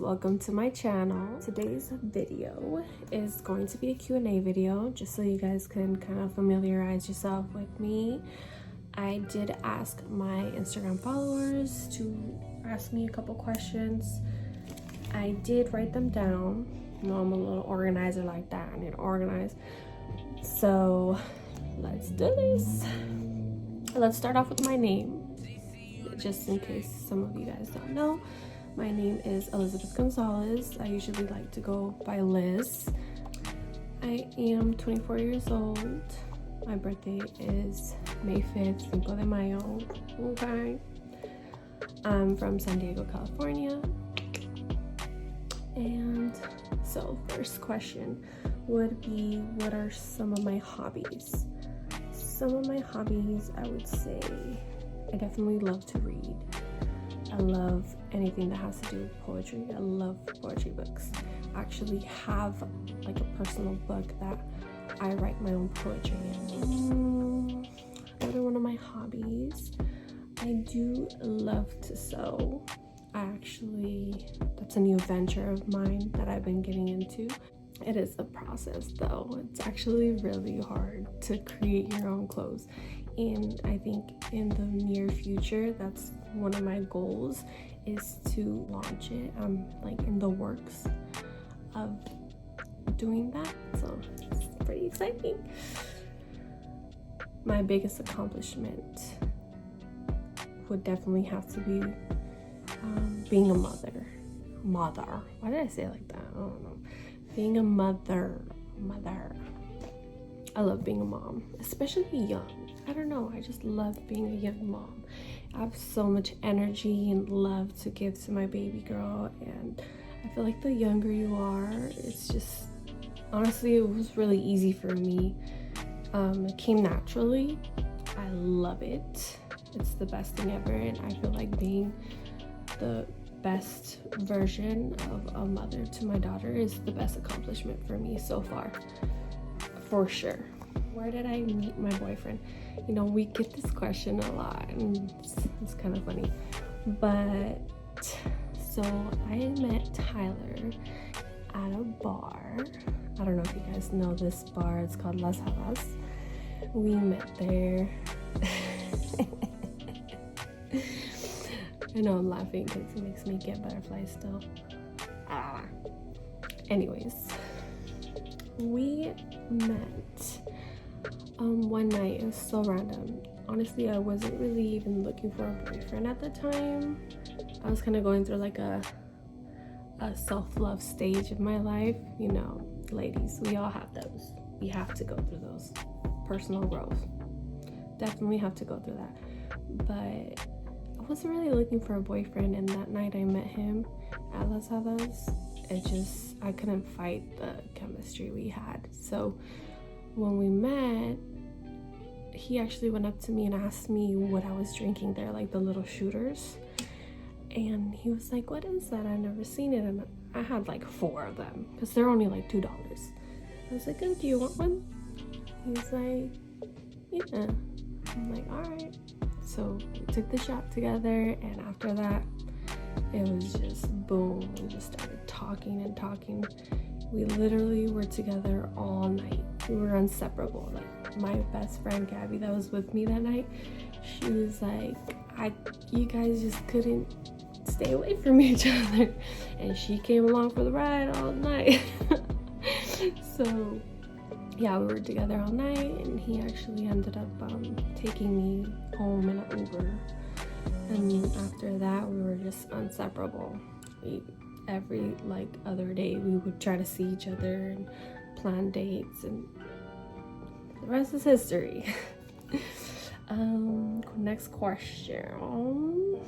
welcome to my channel. Today's video is going to be a Q&A video, just so you guys can kind of familiarize yourself with me. I did ask my Instagram followers to ask me a couple questions. I did write them down. You know, I'm a little organizer like that. I need to organize. So let's do this. Let's start off with my name, just in case some of you guys don't know. My name is Elizabeth Gonzalez. I usually like to go by Liz. I am 24 years old. My birthday is May 5th, Cinco de Mayo. Okay. I'm from San Diego, California. And so first question would be, what are some of my hobbies? Some of my hobbies, I would say, I definitely love to read. I love anything that has to do with poetry. I love poetry books. I actually have like a personal book that I write my own poetry in. Another one of my hobbies, I do love to sew. That's a new venture of mine that I've been getting into. It is a process though. It's actually really hard to create your own clothes. And I think in the near future, that's one of my goals, is to launch it. I'm like in the works of doing that, so it's pretty exciting. My biggest accomplishment would definitely have to be being a mother. Why did I say it like that? I don't know. Being a mother. I love being a mom, especially young. I don't know, I just love being a young mom. I have so much energy and love to give to my baby girl, and I feel like the younger you are, it's just, honestly, it was really easy for me. It came naturally. I love it. It's the best thing ever, and I feel like being the best version of a mother to my daughter is the best accomplishment for me so far, for sure. Where did I meet my boyfriend? You know, we get this question a lot, and it's kind of funny. But so I met Tyler at a bar. I don't know if you guys know this bar. It's called Las Hobbies. We met there. I know I'm laughing because it makes me get butterflies still. Anyways, we met one night. It was so random. Honestly, I wasn't really even looking for a boyfriend at the time. I was kind of going through like a self-love stage of my life. You know, ladies, we all have those. We have to go through those. Personal growth. Definitely have to go through that. But I wasn't really looking for a boyfriend, and that night I met him at Las Hobbies. I couldn't fight the chemistry we had. So when we met, he actually went up to me and asked me what I was drinking there, like the little shooters. And he was like, "What is that? I've never seen it." And I had like 4 of them because they're only like $2. I was like, "Oh, do you want one?" He's like, "Yeah." I'm like, "All right." So we took the shot together, and after that, it was just boom. We just started talking and talking. We literally were together all night. We were inseparable. Like, my best friend Gabby that was with me that night, she was like, you guys just couldn't stay away from each other. And she came along for the ride all night. So yeah, we were together all night, and he actually ended up taking me home in an Uber. And after that, we were just inseparable. Every like other day, we would try to see each other and plan dates, and the rest is history. Next question.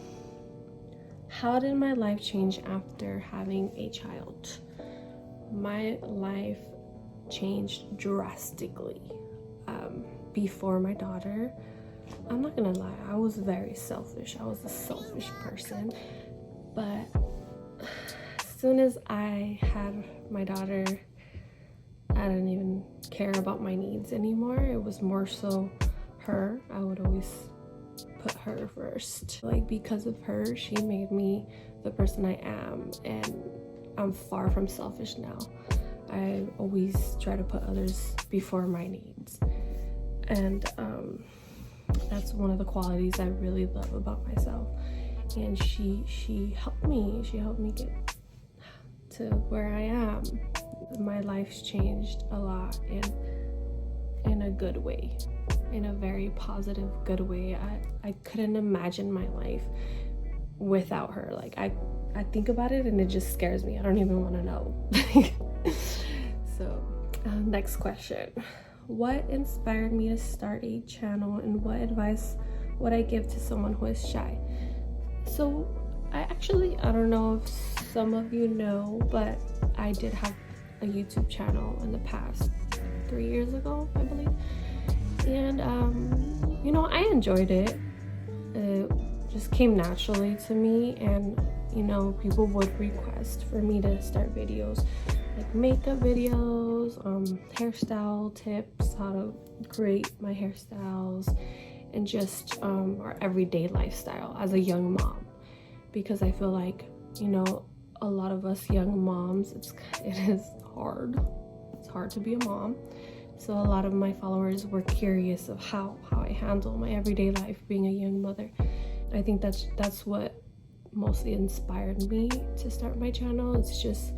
How did my life change after having a child? My life changed drastically. Before my daughter, I'm not gonna lie, I was very selfish. I was a selfish person. But as soon as I had my daughter, I didn't even care about my needs anymore. It was more so her. I would always put her first. Like, because of her, she made me the person I am, and I'm far from selfish now. I always try to put others before my needs. And that's one of the qualities I really love about myself. And she helped me. She helped me get to where I am. My life's changed a lot in a good way, in a very positive, good way. I couldn't imagine my life without her. Like I think about it and it just scares me. I don't even want to know. So next question. What inspired me to start a channel, and what advice would I give to someone who is shy? So I don't know if some of you know, but I did have a YouTube channel in the past 3 years ago, I believe. And you know, I enjoyed it. It just came naturally to me, and you know, people would request for me to start videos like makeup videos, hairstyle tips, how to create my hairstyles, and just our everyday lifestyle as a young mom. Because I feel like, you know, a lot of us young moms, it is hard. It's hard to be a mom. So a lot of my followers were curious of how I handle my everyday life being a young mother. I think that's what mostly inspired me to start my channel. It's just,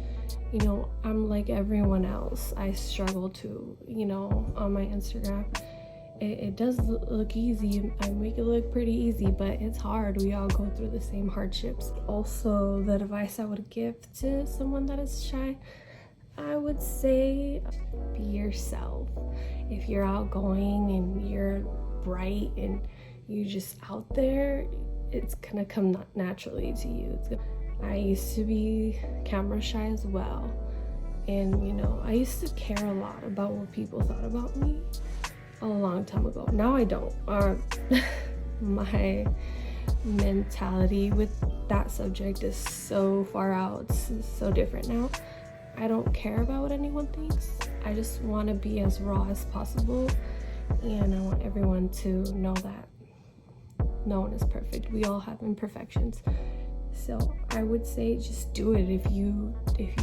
you know, I'm like everyone else. I struggle too, you know, on my Instagram. It does look easy. I make it look pretty easy, but it's hard. We all go through the same hardships. Also, the advice I would give to someone that is shy, I would say be yourself. If you're outgoing and you're bright and you're just out there, it's gonna come naturally to you. I used to be camera shy as well, and you know, I used to care a lot about what people thought about me a long time ago. Now I don't. My mentality with that subject is so far out. It's so different now. I don't care about what anyone thinks. I just want to be as raw as possible, and I want everyone to know that no one is perfect. We all have imperfections. So I would say just do it. If you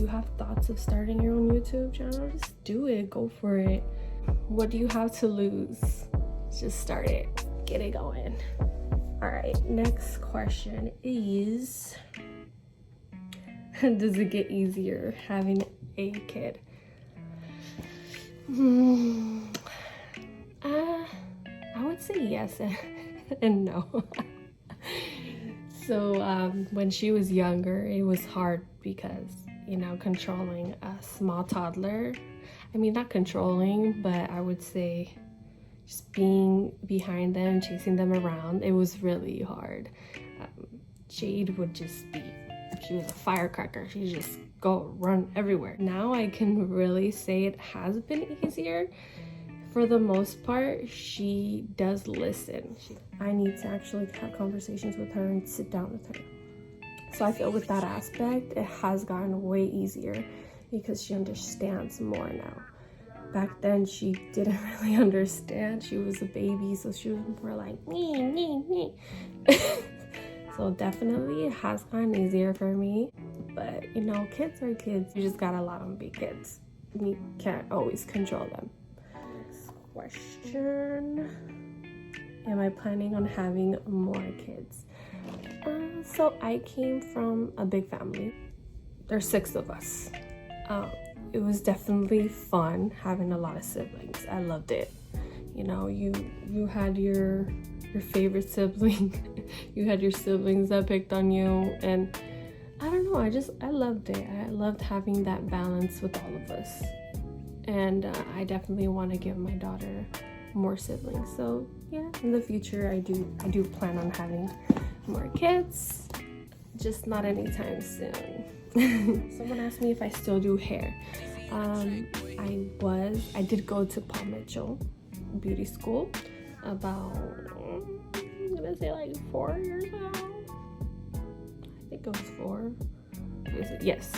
have thoughts of starting your own YouTube channel, just do it. Go for it. What do you have to lose? Just start it. Get it going. All right, next question is, does it get easier having a kid? I would say yes and no. So when she was younger, it was hard because, you know, controlling a small toddler, I mean, not controlling, but I would say just being behind them, chasing them around, it was really hard. Jade would just be, she was a firecracker. She'd just go run everywhere. Now I can really say it has been easier. For the most part, she does listen. I need to actually have conversations with her and sit down with her. So I feel with that aspect, it has gotten way easier because she understands more now. Back then, she didn't really understand. She was a baby, so she was more like, me, me, me. So definitely it has gotten easier for me. But, you know, kids are kids. You just gotta let them be kids. You can't always control them. Next question. Am I planning on having more kids? So I came from a big family. There's 6 of us. It was definitely fun having a lot of siblings. I loved it. You know, you had your favorite sibling. You had your siblings that picked on you, and I don't know, I loved it. I loved having that balance with all of us. And I definitely want to give my daughter more siblings. So yeah, in the future I do plan on having more kids, just not anytime soon. Someone asked me if I still do hair. I did go to Paul Mitchell beauty school about, I'm gonna say like 4 years ago. I think it was 4. Yes,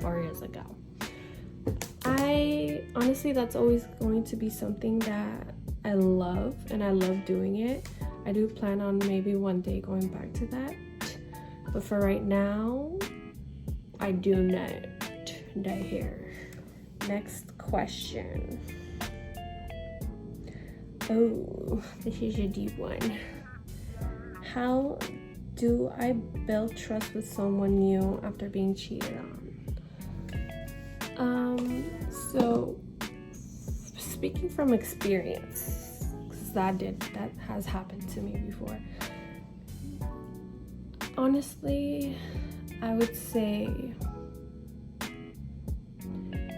4 years ago. I honestly, that's always going to be something that I love, and I love doing it. I do plan on maybe one day going back to that, but for right now, I do not dye hair. Next question. Oh, this is a deep one. How do I build trust with someone new after being cheated on? So speaking from experience, because that has happened to me before. Honestly, I would say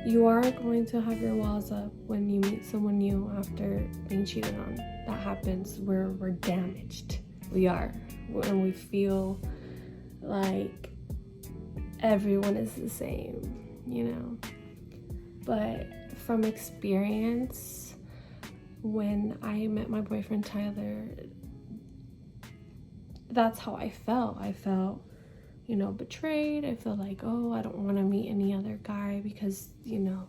you are going to have your walls up when you meet someone new after being cheated on. That happens. We're damaged. We are. And we feel like everyone is the same, you know. But from experience, when I met my boyfriend Tyler, that's how I felt. I felt, you know, betrayed. I felt like, oh, I don't want to meet any other guy because, you know,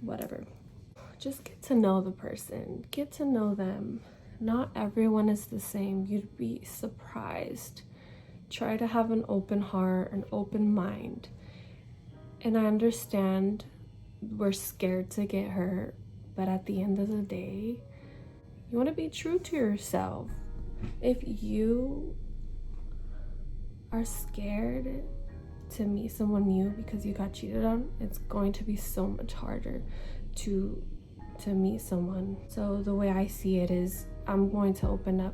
whatever. Just get to know the person. Get to know them. Not everyone is the same. You'd be surprised. Try to have an open heart, an open mind. And I understand we're scared to get hurt, but at the end of the day, you want to be true to yourself. If you are scared to meet someone new because you got cheated on, it's going to be so much harder to meet someone. So the way I see it is, I'm going to open up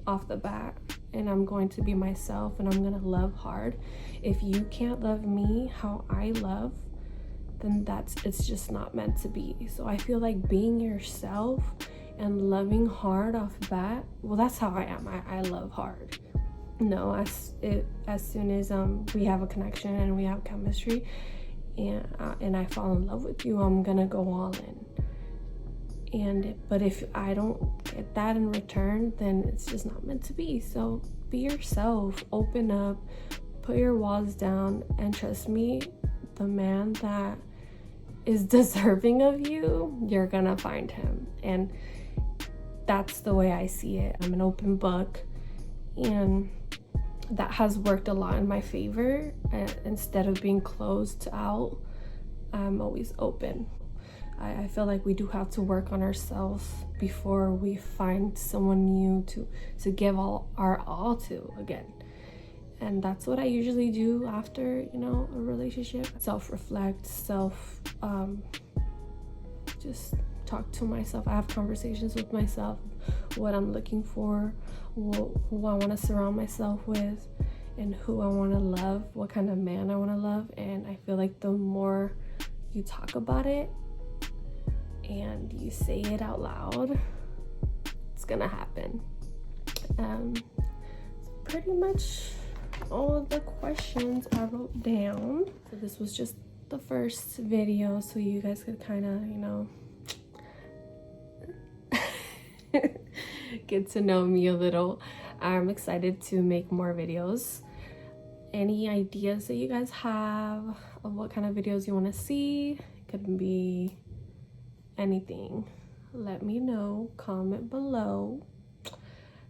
off the bat, and I'm going to be myself, and I'm gonna love hard. If you can't love me how I love, then it's just not meant to be. So I feel like being yourself and loving hard off the bat, well, that's how I am. I love hard. No, as soon as we have a connection and we have chemistry, and I fall in love with you, I'm gonna go all in. But if I don't get that in return, then it's just not meant to be. So be yourself, open up, put your walls down, and trust me, the man that is deserving of you, you're gonna find him. And that's the way I see it. I'm an open book, and that has worked a lot in my favor. Instead of being closed out, I'm always open. I feel like we do have to work on ourselves before we find someone new to give our all to again. And that's what I usually do after, you know, a relationship. Self-reflect, just talk to myself. I have conversations with myself, what I'm looking for, who I want to surround myself with, and who I want to love, what kind of man I want to love. And I feel like the more you talk about it and you say it out loud, it's gonna happen. Pretty much all of the questions I wrote down. So this was just the first video, so you guys could kind of, you know, get to know me a little. I'm excited to make more videos. Any ideas that you guys have of what kind of videos you want to see? It could be anything. Let me know, comment below.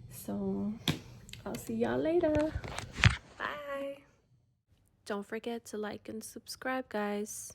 So I'll see y'all later. Bye. Don't forget to like and subscribe, guys.